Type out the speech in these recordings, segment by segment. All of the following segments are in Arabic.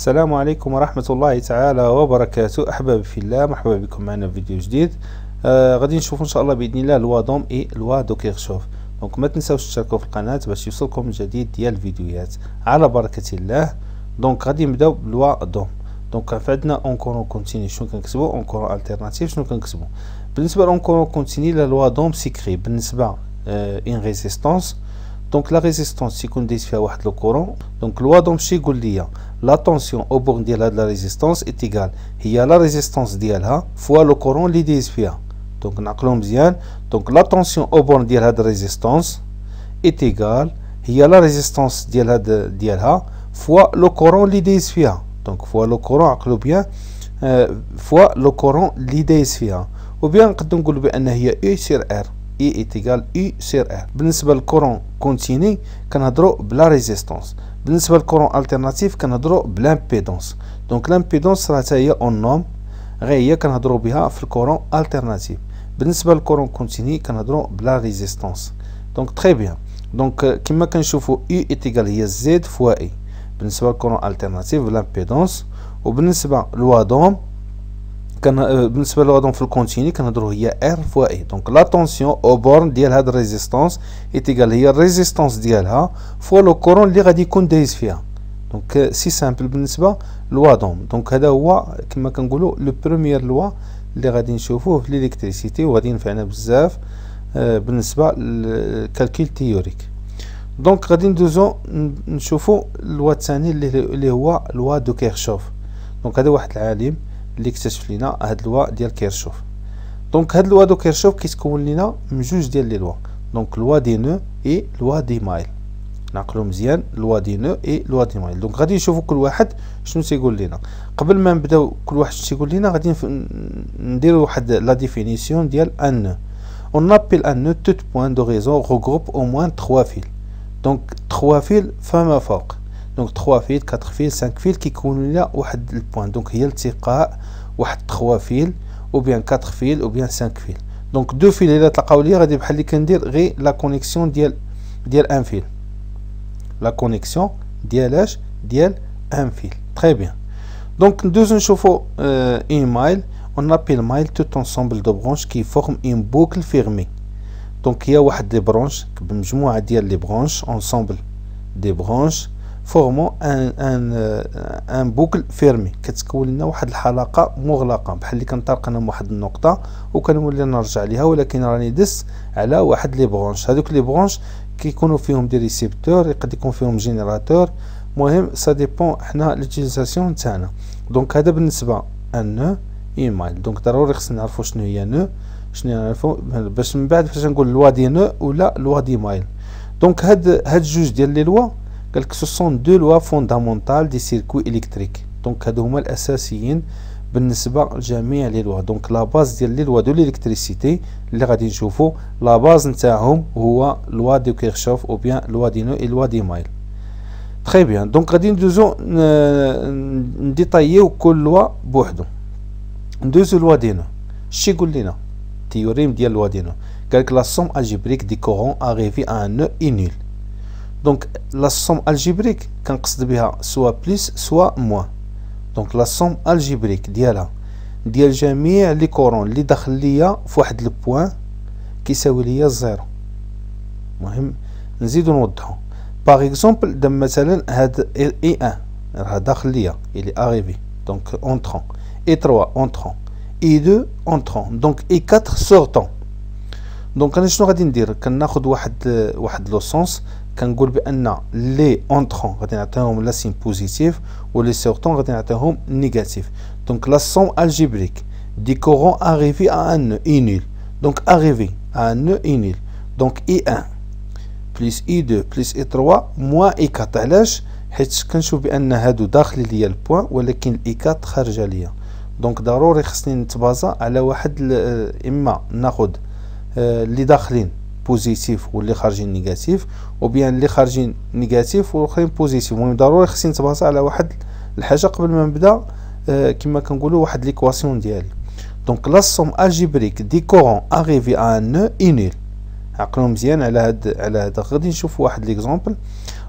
السلام عليكم ورحمة الله تعالى وبركاته. أحبابي في الله، مرحبا بكم معنا في فيديو جديد. غادي نشوفوا إن شاء الله بإذن الله لوا دوم إي لوا دو كيرشوف. دونك ما تنساوش تشتركوا في القناة باش يوصلكم الجديد ديال الفيديوهات على بركة الله. دونك غادي نبداو بلوا دوم. دونك عندنا اون كورون كونتيني شنو كنكتبو، اون كورون التيرناتيف شنو كنكتبو. بالنسبة لون كورون كونتيني لا لوا دوم سيكري بالنسبة ان ريزيستونس. دونك لا ريزيستونس يكون دايز فيها واحد لو كورون. دونك لوا دوم شي يقول ليا لا طونسيون او بورن ديال هاد لا ريزيستونس ايتيغال هي لا ريزيستونس ديالها فوا لو كورون لي دايز فيها. دونك نعقلو مزيان. دونك لا طونسيون او بورن ديال هاد ريزيستونس ايتيغال هي لا ريزيستونس ديال هاد ديالها فوا لو كورون لي دايز فيها. دونك فوا لو كورون عقلو بيان، فوا لو كورون لي دايز فيها. وبيان نقدروا نقولوا بان هي اي سير ار، اي ايتيغال اي سير ار. بالنسبه للكورون كونتيني كنهضروا بلا ريزيستونس. بالنسبه للكورون التيرناتيف كنهضروا بلامبيدونس. دونك لامبيدونس راه حتى هي اون نوم، غير هي كنهضروا بها في الكورون التيرناتيف. بالنسبه للكورون كونتيني كنهضروا بلا ريزيستونس. دونك تري بيان. دونك كما كنشوفوا اي ايتيغال هي زد فوا اي بالنسبه للكورون التيرناتيف بلامبيدونس. وبالنسبه للوادوم بالنسبه للوادوم في الكونتيني كنهضروا هي ار فوا اي. دونك لا طونسيون او بورن ديال هاد الريزيستونس ايتيغال هي الريزيستونس ديالها فوا لو كورون اللي غادي يكون دايز فيها. دونك سي سامبل بالنسبه للوادوم. دونك هذا هو كما كنقولوا لو بروميير لوا اللي غادي نشوفوه في الالكتريسيتي وغادي ينفعنا بزاف بالنسبه للكالكول تيوريك. دونك غادي ندوزو نشوفوا اللوا الثاني اللي هو لوا دو كيرشوف. دونك هذا واحد العالم اللي اكتشف لنا هاد لوا ديال كيرشوف. دونك هاد لوا دو كيرشوف كيتكون لنا من جوج ديال لي لوا. دونك لوا دي نو اي لوا دي مايل. نعقلو مزيان لوا دي نو اي لوا دي مايل. دونك غادي نشوفوا كل واحد شنو تيقول لنا. قبل ما نبداو كل واحد شنو تيقول لنا غادي نديرو واحد لا ديفينيسيون ديال ان نو. اون ابيل ان نو توت بوين دو ريزون regroupe au moins 3 فيل. دونك 3 فيل فما فوق. دونك 3 فيل 4 فيل 5 فيل كيكونوا لنا واحد البوين. دونك هي التقاء واحد 3 فيل او بيان 4 فيل او بيان 5 فيل. دونك 2 فيل الا تلقاو ليا غادي بحال اللي كندير غير لا كونيكسيون ديال ان فيل. لا كونيكسيون ديالاش ديال ان فيل. تري بيان. دونك ندوزو نشوفو ان مايل. on appelle mail tout ensemble de branches qui forment une boucle fermée. دونك هي واحد لي برونش بمجموعه ديال لي برونش ensemble دي برونش فورمون ان بوكل فيرمي. كتكون لنا واحد الحلقه مغلقه بحال اللي كنطرق انا من واحد النقطه وكنولي نرجع ليها، ولكن راني دس على واحد لي برونش. هذوك لي برونش كيكونوا فيهم دي ريسيبتور، يقد يكون فيهم جينيراتور، المهم سا ديبون حنا ليوتيليزاسيون تاعنا. دونك هذا بالنسبه ان ايميل. دونك ضروري خصنا نعرفوا شنو هي نو، شنو نعرفوا باش من بعد فاش نقول لوا دي نو ولا لوا دي مايل. دونك هاد جوج ديال لي لوا قالك سو سون دو لوا فوندامونتال دي سيركوي الكتريك. دونك هادو هما الاساسيين بالنسبه لجميع لي لوا. دونك لا باز ديال لي لوا دو الكتريسيتي اللي غادي نشوفوا لا باز نتاعهم هو لوا دو كيرشوف او بيان لوا دي نو اي لوا دي مايل. تري بيان. دونك غادي ندوزو نديطايو كل لوا بوحدو. ندوزو لوا دي نو. شي يقول لنا تيوريم ديال لوا دي نو؟ قالك لا سوم الجبريك دي كورون اريفي ان نو اي نول. دونك لا سوم الجبريك كنقصد بها سوا بليس سوا موان. دونك لا سوم الجبريك ديالها ديال جميع لي كورون اللي داخل ليا في واحد البوان كيساوي ليا زيرو. المهم نزيدو نوضحو. باغ اكزومبل دابا مثلا هاد اي ان راه داخل ليا الي اريفي دونك اونطرون، اي 3 اونطرون، اي 2 اونطرون، دونك اي 4 سورطون. دونك انا شنو غادي ندير؟ كناخد واحد لو سونس كنقول بان لي اونطرون غادي نعطيهم لا سين بوزيتيف ولي سورطون غادي نعطيهم نيجاتيف. دونك لا سوم الجبريك دي كورون اريفي ا ان اي نول. دونك اريفي ا ان اي نول. دونك اي 1 بلس اي 2 بلس اي 3 موان اي 4. علاش؟ حيت كنشوف بان هادو داخل ليا البوان ولكن اي 4 خارجه ليا. دونك ضروري خصني نتبازا على واحد اما ناخد اللي داخلين بوزيتيف واللي خارجين نيجاتيف، وبيان اللي خارجين نيجاتيف والاخرين بوزيتيف. المهم ضروري خصني نتبازا على واحد الحاجه قبل ما نبدا كما كنقولوا واحد ليكواسيون ديالي. دونك لا سوم الجبريك دي كورون اريفي ا ان اي نول. عقلوا مزيان على هاد غادي نشوف واحد ليكزامبل.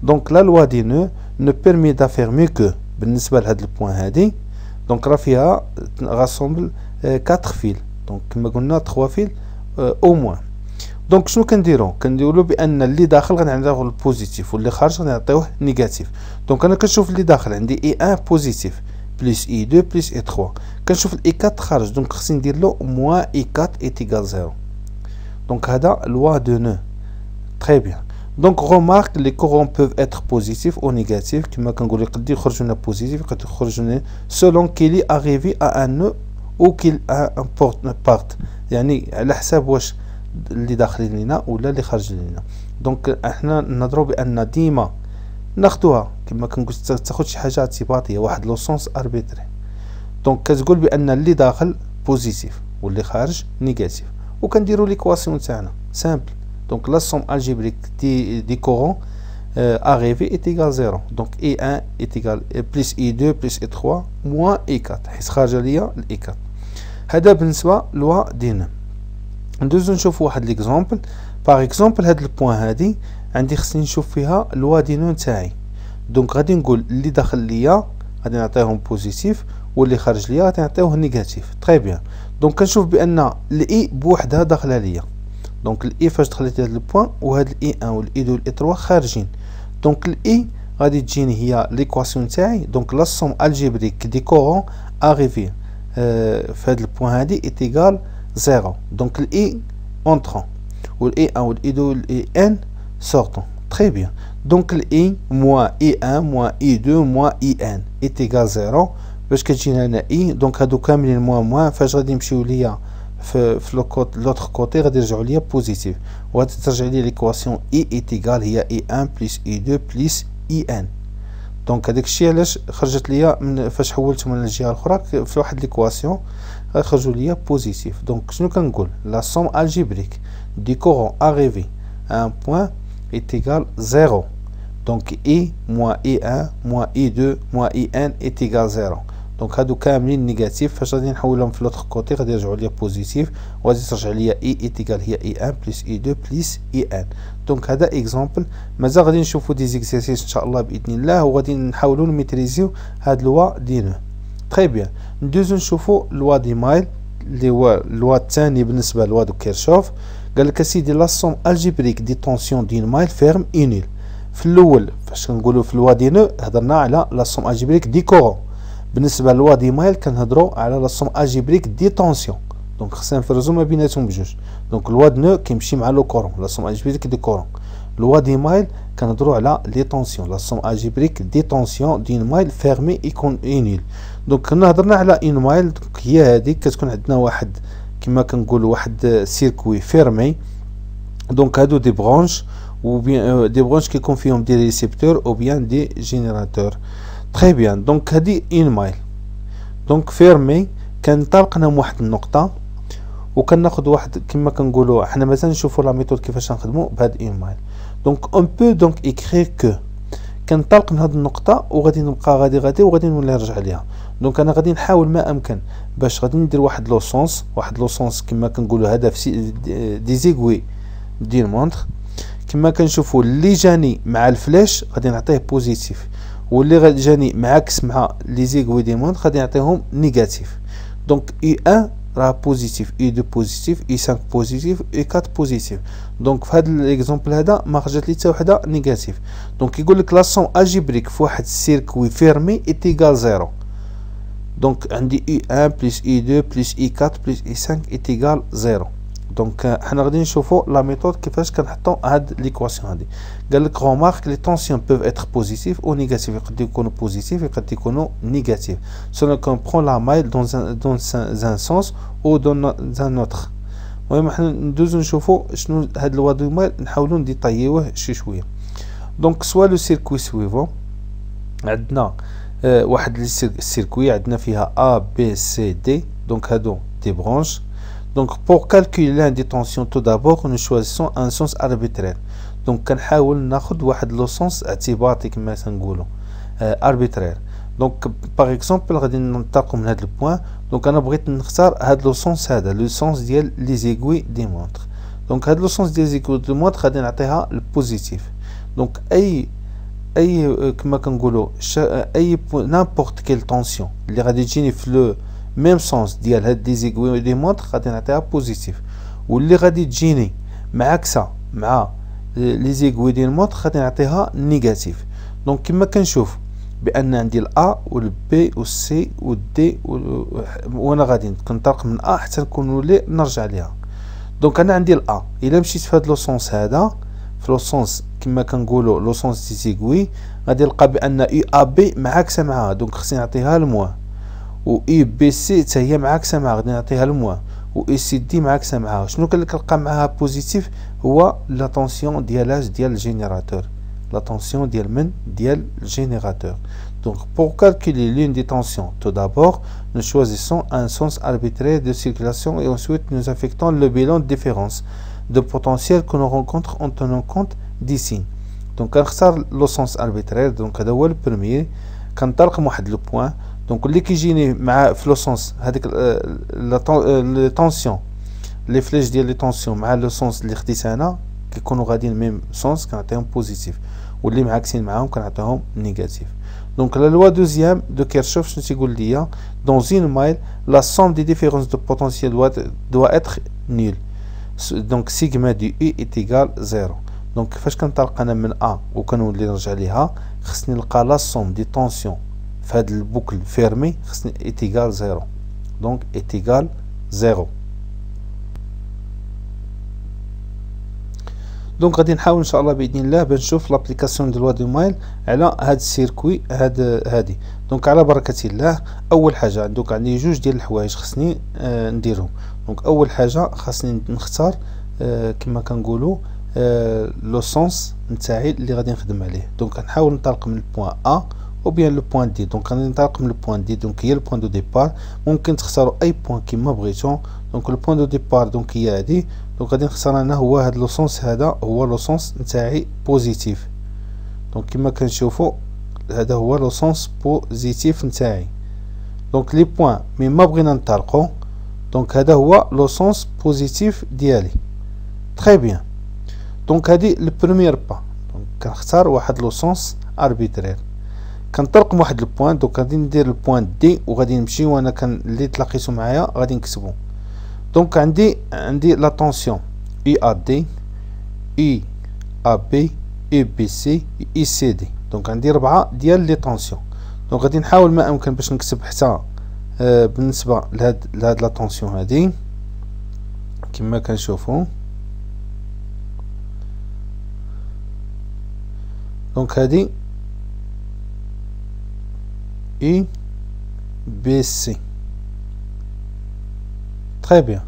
دونك لا لوا دي نو ne permet d'affirmer que بالنسبه لهاد البوان هادي دونك راه فيها غاسومبل 4 فيل دونك كما قلنا 3 فيل او موان. دونك شنو كنديرو بان اللي داخل غنعطيوه البوزيتيف واللي خارج غنعطيوه نيجاتيف. دونك انا كنشوف اللي داخل عندي اي 1 بوزيتيف بلس اي 2 بلس اي 3 كنشوف الاي 4 خارج دونك خصني ندير له موان اي 4 ايتيغال 0. دونك هذا لوا دو نو. تري بيان. دونك remarque les courants peuvent être positifs ou négatifs كما كنقول يقدر يخرج لنا بوزيتيف يقدر يخرج لنا selon qu'il est arrivé à un nœud ou qu'il a un part يعني على حساب واش اللي داخلين لينا ولا اللي خارج لينا. دونك احنا نهضروا بان ديما ناخذوها كما كنقول تاخذ شي حاجه اعتباطيه واحد لو سونس اربيتري. دونك كتقول بان اللي داخل بوزيتيف واللي خارج نيجاتيف وكنديروا ليكواسيون تاعنا سامبل. Donc la somme algébrique des courants arrivés est égale 0. Donc I1 est égal plus I2 plus I3 moins I4 حيت خارجة ليا ال I4. هذا بالنسبة لوا دينا. ندوزو نشوف واحد ليكزومبل. باغ اكزومبل هاد البوان هادي عندي خصني نشوف فيها لوا دينو تاعي. دونك غادي نقول اللي داخل ليا غادي نعطيهم بوزيتيف واللي خارج ليا غادي نعطيوه نيجاتيف. تري بيان. دونك كنشوف بان الاي بوحدها داخله ليا. دونك الاي فاش دخلت لهاد البوان وهاد الاي 1 والاي 2 والاي 3 خارجين. دونك الاي غادي تجيني هي ليكواسيون تاعي. دونك لا سوم الجبريك دي كورون اريفي في هاد البوان هادي ايتيغال 0. دونك الاي اونطرون والاي 1 والاي 2 والاي ان سورطون. تري بيان. دونك الاي موان اي 1 موان اي 2 موان اي ان ايتيغال 0 باش كتجينا هنا اي. دونك هادو كاملين موان فاش غادي يمشيو ليا في لوتر كوتي غادي يرجعوا ليا بوزيتيف وغادي ترجع لي ليكواسيون اي ايتيغال هي اي 1 بلس اي 2 بلس اي ان. دونك هذاك الشيء علاش خرجت ليا من فاش حولت من الجهه الاخرى في واحد ليكواسيون غيخرجوا ليا بوزيتيف. دونك شنو كنقول لا سوم الجبريك دي كورون اريفي ان بوين ايتيغال 0. دونك اي موان اي 1 موان اي 2 موان اي ان ايتيغال 0. دونك هادو كاملين نيجاتيف فاش غادي نحولهم في لوتر كوتي غادي يرجعوا ليا بوزيتيف وغادي ترجع ليا اي ايتيغال هي اي 1 بلس اي 2 بلس اي ان. دونك هذا اكزامبل. مازال غادي نشوفوا دي زيكزارسيس ان شاء الله باذن الله وغادي نحاولوا نميتريزيو هاد لوا دي نو. تري بيان. ندوزو نشوفوا لوا دي مايل اللي هو اللوا الثاني بالنسبه لوا دو كيرشوف. قال لك اسيدي لا سوم الجبريك دي طونسيون دين مايل فيرم انيل. في الاول فاش كنقولوا في لوا دي نو هضرنا على لا سوم الجبريك دي كورون. بالنسبه لوا دي مايل كنهضروا على لا سوم الجبريك دي طونسيون. دونك خصنا نفرزو ما بيناتهم بجوج. دونك لوا دو نو كيمشي مع لو كورون لا سوم الجبريك دي كورون. لوا دي مايل كنهضروا على لي طونسيون لا سوم الجبريك دي طونسيون دين مايل فيرمي يكون انيل. دونك كنا هضرنا على ان مايل. دونك هي هذيك كتكون عندنا واحد كما كنقولوا واحد سيركوي فيرمي. دونك هادو دي برونش ou bien des branches qui confirment des récepteurs ou bien des générateurs. Très bien. Donc هذه une mile. Donc fermé كنطلقنا من واحد النقطة وكناخذ واحد كما كنقولوا حنا مثلا نشوفوا لا ميثود كيفاش نخدموا بهاد une mile. Donc on peut donc écrire que كنطلق من هاد النقطة وغادي نبقى غادي وغادي نولي نرجع ليها. دونك انا غادي نحاول ما امكن باش غادي ندير واحد لو سونس كما كنقولوا هدف دي زيغوي ديال مونطر. كما كنشوفوا اللي جاني مع الفلاش غادي نعطيه بوزيتيف واللي غادي جاني معاكس مع لي زيغوي دي مونطر غادي نعطيهم نيجاتيف. دونك اي 1 راه بوزيتيف اي 2 بوزيتيف اي 5 بوزيتيف اي 4 بوزيتيف. دونك في هذا الاكزامبل هذا ما خرجت لي حتى وحده نيجاتيف. دونك يقول لك لا سون الجبريك في واحد السيركوي فيرمي ايتيغال 0. دونك عندي اي 1 بلس اي 2 بلس اي 4 بلس اي 5 ايتيغال 0. دونك حنا غادي نشوفوا لا ميثود كيفاش كنحطوا هاد ليكواسيون هادي. قال لك رومارك لي طونسيون بوف اتر بوزيتيف او نيجاتيف. يقدر يكونوا بوزيتيف يقدر يكونوا نيجاتيف سون كومبرون لا مايل دون ان سونس او دون ان اوتر. المهم حنا ندوزو نشوفوا شنو هاد لوا دو مايل نحاولوا نديطايوه شي شويه. دونك سوا لو سيركوي سويفون عندنا واحد السيركوي عندنا فيها ا بي سي دي. دونك هادو دي برونش. Donc pour calculer l'indétention tout d'abord nous choisissons un sens arbitraire. Donc كنحاول ناخذ واحد لو سونس اعتباطي كما تنقولوا arbitraire. Donc par exemple غادي ننطلقوا من هذا البوان. دونك انا بغيت نختار هذا لو سونس هذا لو سونس ديال لي زيغوي دي مونطر. دونك هذا لو سونس ديال زيغوي دي مونطر غادي نعطيها البوزيتيف. دونك اي اي كما كنقولوا اي نامبورط كيل طونسيون اللي غادي تجيني في لو ميم سونس ديال هاد لي زيغوي دي مونطر غادي نعطيها بوزيتيف، واللي غادي تجيني معاكسه مع لي زيغوي ديال المونطر غادي نعطيها نيجاتيف. دونك كما كنشوف بان عندي الأ والبي والسي والدي وانا غادي كنطلق من أ حتى نكونوا لي نرجع ليها. دونك انا عندي الأ الا مشيت في هاد لو سونس هذا في لو سونس كما كنقولوا لو سونس دي زيغوي غادي نلقى بان اي ا بي معاكسه معاها، دونك خصني نعطيها الموان، و اي بي سي حتى هي معاكسه معاها غادي نعطيها الموان، و اي سي دي معاكسه معاها. شنو كنلقى معاها بوزيتيف؟ هو لا طونسيون ديال الجينيراتور، la tension ديال من ديال الجينيراتور. Donc pour calculer l'une des tensions, tout d'abord nous choisissons un sens arbitraire de circulation et ensuite nous affectons le bilan de différence de potentiel que nous rencontrons en tenant compte des signes. Donc كنختار لو سونس اربيترير، دونك هذا هو البرميي، كنطلق من واحد لو بوين. دونك اللي كيجيني مع في لو سونس هذيك لا طونسيون لي فليش ديال لي طونسيون مع لو سونس اللي خديت انا كيكونوا غاديين ميم سونس كنعطيهم بوزيتيف، واللي معاكسين معاهم كنعطيهم نيجاتيف. دونك لا لوا دوزيام دو كيرشوف شنو تيقول ليا؟ دون زين مايل لا سوم دي ديفيرونس دو بوتونسييل دوا اتر نيل، دونك سيغما دو اي ايت ايغال زيرو. دونك كيفاش كنطلق انا من ا وكنولي نرجع ليها؟ خصني نلقى لا سوم دي طونسيون في هاد البوكل فيرمي خصني ايت ايغال زيرو، دونك ايت ايغال زيرو. دونك غادي نحاول ان شاء الله باذن الله بنشوف لابليكاسيون ديال لوا دو مايل على هاد السيركوي هادي. دونك على بركه الله اول حاجه دوك عندي جوج ديال الحوايج خصني نديرهم. دونك اول حاجه خاصني نختار كما كنقولوا لو سونس نتاعي اللي غادي نخدم عليه. دونك نحاول ننطلق من البوين ا او بيان لو بوين دي. دونك غادي ننطلق من البوين دي، دونك هي البوين دو ديبار، ممكن تختاروا اي بوين كيما بغيتو. دونك البوين دو ديبار دونك هي هادي، دونك غادي نختار انا هو هاد لو سونس، هذا هو لو سونس نتاعي بوزيتيف. دونك كما كنشوفوا هذا هو لو سونس بوزيتيف نتاعي. دونك لي بوين مي ما بغينا نطلقوا، دونك هذا هو لو سونس بوزيتيف ديالي. تري بيان. دونك هادي البروميير با، دونك كنختار واحد لو سونس اربيترير، كنطلق من واحد البوين. دونك غادي ندير البوين دي وغادي نمشي وانا اللي تلاقيتو معايا غادي نكتبو. دونك عندي لا طونسيون اي ا دي، اي ا بي، اي بي سي، اي سي دي. دونك عندي 4 ديال لي طونسيون. دونك غادي نحاول ما امكن باش نكتب حتى بالنسبه لهاد لا طونسيون هادي كما كنشوفوا. دونك هادي اي بي سي. تري بيان.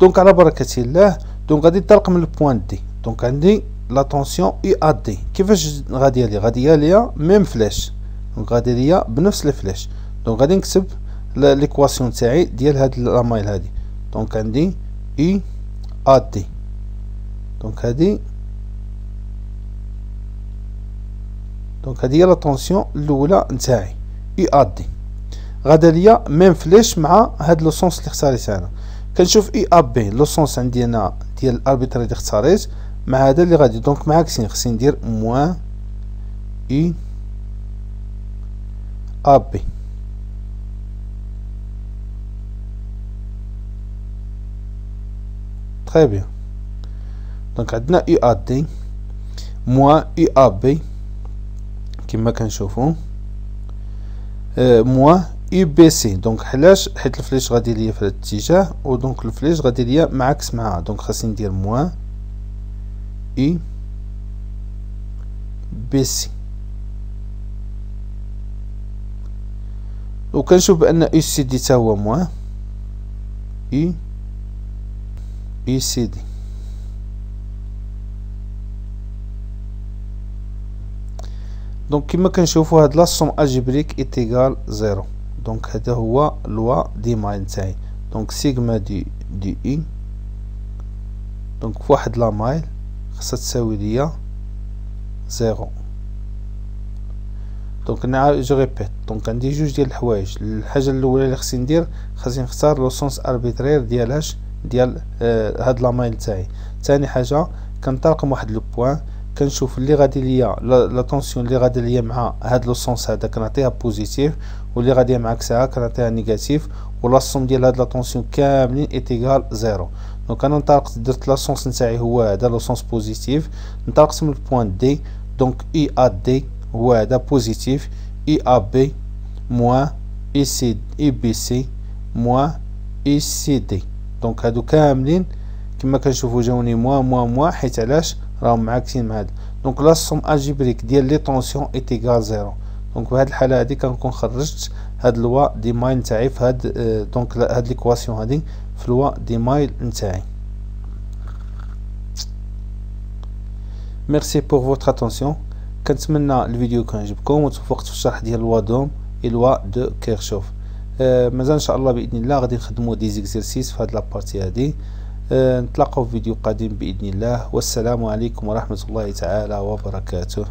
دونك على بركه الله دونك غادي نطلق من البوين دي. دونك عندي لا طونسيون اي ا دي، كيفاش غاديه لي؟ غاديه ليا ميم فلاش، دونك غادي ليا بنفس الفلاش. دونك غادي نكتب ليكواسيون تاعي ديال هاد لا مايل هادي. دونك عندي اي ا دي، دونك هادي هي لا طونسيون الاولى نتاعي اي ا دي، غادا ليا ميم فلاش مع هاد لو سونس اللي اختاريت انا. كنشوف اي ا بي لو سونس عندي انا ديال الاربيتري اللي اختاريت مع هذا اللي غادي. دونك معاكسين خصني ندير موان اي ا بي. تري بيان. دونك عندنا اي ا دي موان اي ا بي كما كنشوفوا موان اي بي سي. دونك علاش؟ حيت الفليش غادي ليا في هذا الاتجاه، ودونك الفليش غادي ليا معاكس معها. دونك خاصني ندير موان اي بي سي. وكنشوف بان اي سي دي تا هو موان اي سي دي. دونك كما كنشوفوا هاد لا سوم الجبريك ايتيغال زيرو. دونك هذا هو لوا دي مايل تاعي. دونك سيغما دي اي دونك فواحد لا مايل خاصها تساوي ليا زيرو. دونك جو ريبيت. دونك عندي جوج ديال الحوايج. الحاجه الاولى اللي خصني ندير خاصني نختار لو سونس اربيترير ديال هاد لا مايل تاعي. ثاني حاجه كنطلق من واحد لو بوين كنشوف اللي غادي ليا لا طونسيون اللي غادي ليا مع هاد لو سونس هذا كنعطيها بوزيتيف، واللي غادي مع عكسها كنعطيها نيجاتيف، ولا الصوم ديال هاد لا طونسيون كاملين ايتيغال زيرو. دونك انا انطلقت درت لا سونس نتاعي هو هذا لو سونس بوزيتيف، انطلقت من البوان دي. دونك اي ا دي هو هذا بوزيتيف، اي ا بي موان اي سي اي بي سي موان اي سي دي. دونك هادو كاملين كما كنشوفوا جاوني موان حيت علاش راهم معاكسين مع هذا. دونك لا سوم الجبريك ديال لي طونسيون ايتيغال زيرو. دونك بهاد الحاله هادي كنكون خرجت هاد لوا دي مايل نتاعي في هاد دونك هاد ليكواسيون هادي في لوا دي مايل نتاعي. ميرسي بور فوتر اتونسيون. كنتمنى الفيديو كان عجبكم وتوفقت في الشرح ديال لوا دوم اي لوا دو كيرشوف. مازال ان شاء الله باذن الله غادي نخدموا دي زيكزيرسيس في هاد لابارتي هادي. نتلاقاو في فيديو قادم باذن الله، والسلام عليكم ورحمه الله تعالى وبركاته.